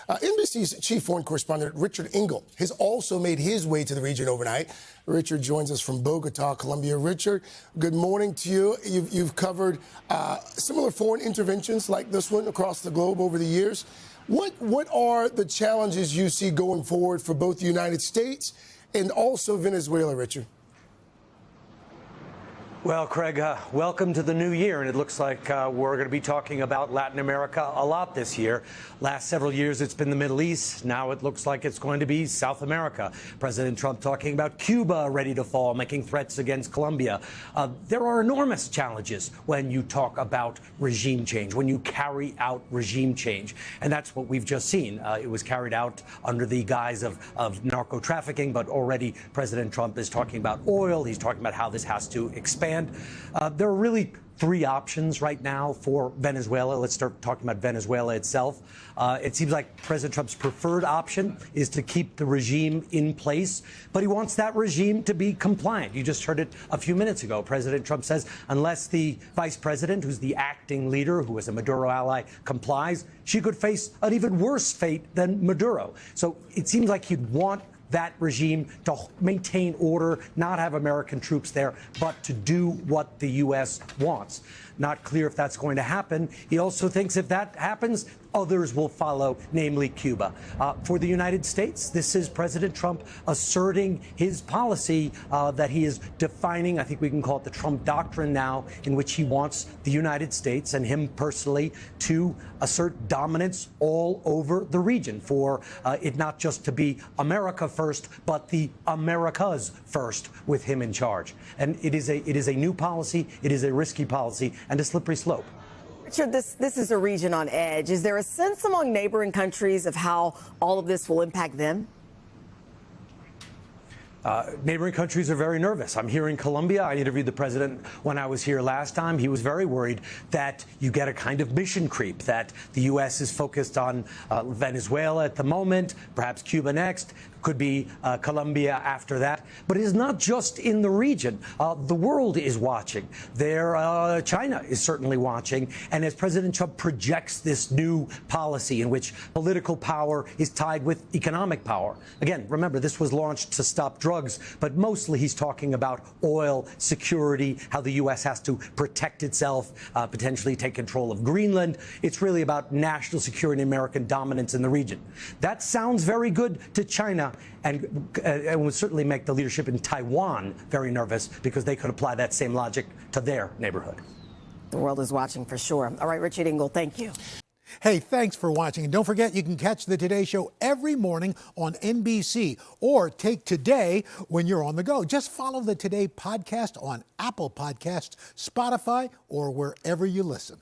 NBC's chief foreign correspondent, Richard Engel, has also made his way to the region overnight. Richard joins us from Bogota, Colombia. Richard, good morning to you. You've covered similar foreign interventions like this one across the globe over the years. What are the challenges you see going forward for both the United States and also Venezuela, Richard? Well, Craig, welcome to the new year, and it looks like we're going to be talking about Latin America a lot this year. Last several years, it's been the Middle East. Now it looks like it's going to be South America. President Trump talking about Cuba ready to fall, making threats against Colombia. There are enormous challenges when you talk about regime change, when you carry out regime change, and that's what we've just seen. It was carried out under the guise of narco trafficking, but already President Trump is talking about oil. He's talking about how this has to expand. There are really three options right now for Venezuela. Let's start talking about Venezuela itself. It seems like President Trump's preferred option is to keep the regime in place, but he wants that regime to be compliant. You just heard it a few minutes ago. President Trump says unless the vice president, who's the acting leader, who is a Maduro ally, complies, she could face an even worse fate than Maduro. So it seems like he'd want that regime to maintain order, not have American troops there, but to do what the U.S. wants. Not clear if that's going to happen. He also thinks if that happens, others will follow, namely Cuba. For the United States, this is President Trump asserting his policy that he is defining. I think we can call it the Trump doctrine now, in which he wants the United States and him personally to assert dominance all over the region, for it not just to be America first, but the Americas first with him in charge. And it is a new policy. It is a risky policy and a slippery slope. Richard, this is a region on edge. Is there a sense among neighboring countries of how all of this will impact them? Neighboring countries are very nervous. I'm here in Colombia. I interviewed the president when I was here last time. He was very worried that you get a kind of mission creep, that the U.S. is focused on Venezuela at the moment, perhaps Cuba next, could be Colombia after that. But it is not just in the region. The world is watching. China is certainly watching. And as President Trump projects this new policy in which political power is tied with economic power. Again, remember, this was launched to stop drugs, but mostly he's talking about oil security, how the U.S. has to protect itself, potentially take control of Greenland. It's really about national security and American dominance in the region. That sounds very good to China, and would certainly make the leadership in Taiwan very nervous, because they could apply that same logic to their neighborhood. The world is watching for sure. All right, Richard Engel, thank you. Hey, thanks for watching. And don't forget, you can catch the Today Show every morning on NBC, or take Today when you're on the go. Just follow the Today podcast on Apple Podcasts, Spotify, or wherever you listen.